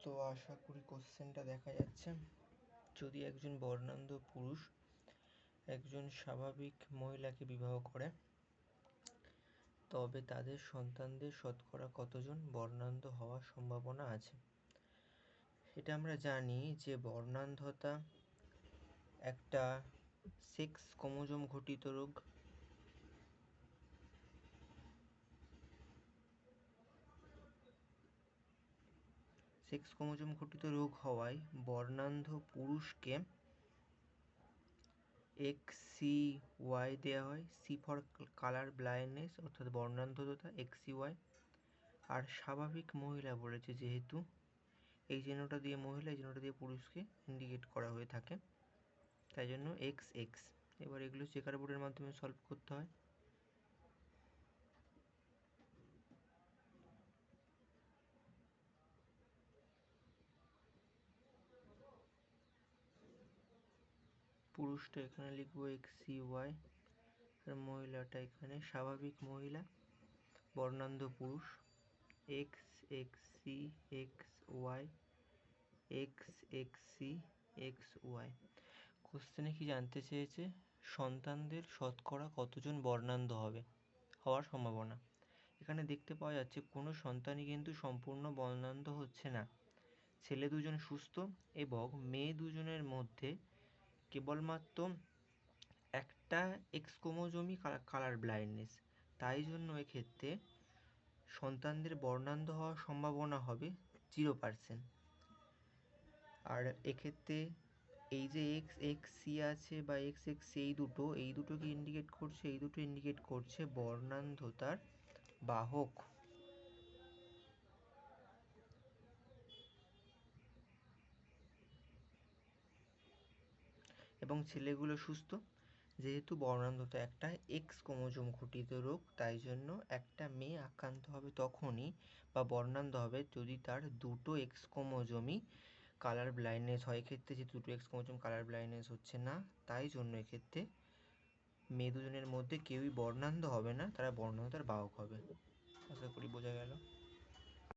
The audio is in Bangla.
তো আশা করি কোশ্চেনটা দেখা যাচ্ছে। যদি একজন বর্ণান্ধ পুরুষ একজন স্বাভাবিক মহিলাকে বিবাহ করে, তবে তাদের সন্তানদের শতকরা কতজন বর্ণান্ধ হওয়ার সম্ভাবনা আছে? এটা আমরা জানি যে বর্ণান্ধতা একটা সেক্স ক্রোমোজোম ঘটিত রোগ। সেক্স ক্রোমোজোম ঘটিত রোগ হওয়ায় বর্ণান্ধ পুরুষকে XCY দেওয়া হয়। সি ফর কালার ব্লাইন্ডনেস অর্থাৎ বর্ণান্ধতা, XCY। আর স্বাভাবিক মহিলা বলেছে, যেহেতু এই চিহ্নটা দিয়ে মহিলা, এই চিহ্নটা দিয়ে পুরুষকে ইন্ডিকেট করা হয়ে থাকে, তাই জন্য XX। এবার এগুলো চেকার বোর্ডের মাধ্যমে সলভ করতে হয়। পুরুষটা এখানে লিখবো XCY, আর মহিলাটা এখানে স্বাভাবিক মহিলা বর্ণান্ধ পুরুষ XXCXY XXCXY। কোশ্চেনে কি জানতে চেয়েছে? সন্তানদের শতকরা কতজন বর্ণান্ধ হওয়ার সম্ভাবনা। এখানে দেখতে পাওয়া যাচ্ছে কোনো সন্তানই কিন্তু সম্পূর্ণ বর্ণান্ধ হচ্ছে না। ছেলে দুজন সুস্থ এবং মেয়ে দুজনের মধ্যে কেবলমাত্র একটা এক্স ক্রোমোজোমই কালার ব্লাইন্ডনেস, তাই জন্য এক্ষেত্রে সন্তানদের বর্ণান্ধ হওয়ার সম্ভাবনা হবে 0%। আর এক্ষেত্রে এই যে XXC আছে বা XX, এই দুটোকে ইন্ডিকেট করছে, এই দুটো ইন্ডিকেট করছে বর্ণান্ধতার বাহক। এবং ছেলেগুলো সুস্থ, যেহেতু বর্ণান্ধতা একটা এক্স ক্রোমোজোম ঘটিত রোগ, তাই জন্য একটা মেয়ে আক্রান্ত হবে তখনই বা বর্ণান্ধ হবে যদি তার দুটো এক্স ক্রোমোজোমই কালার ব্লাইন্ডনেস হয়। এক্ষেত্রে যে দুটো এক্স ক্রোমোজোম কালার ব্লাইন্ডনেস হচ্ছে না, তাই জন্য এক্ষেত্রে মেয়ে দুজনের মধ্যে কেউই বর্ণান্ধ হবে না, তারা বর্ণান্ধতার বাহক হবে। আশা করি বোঝা গেল।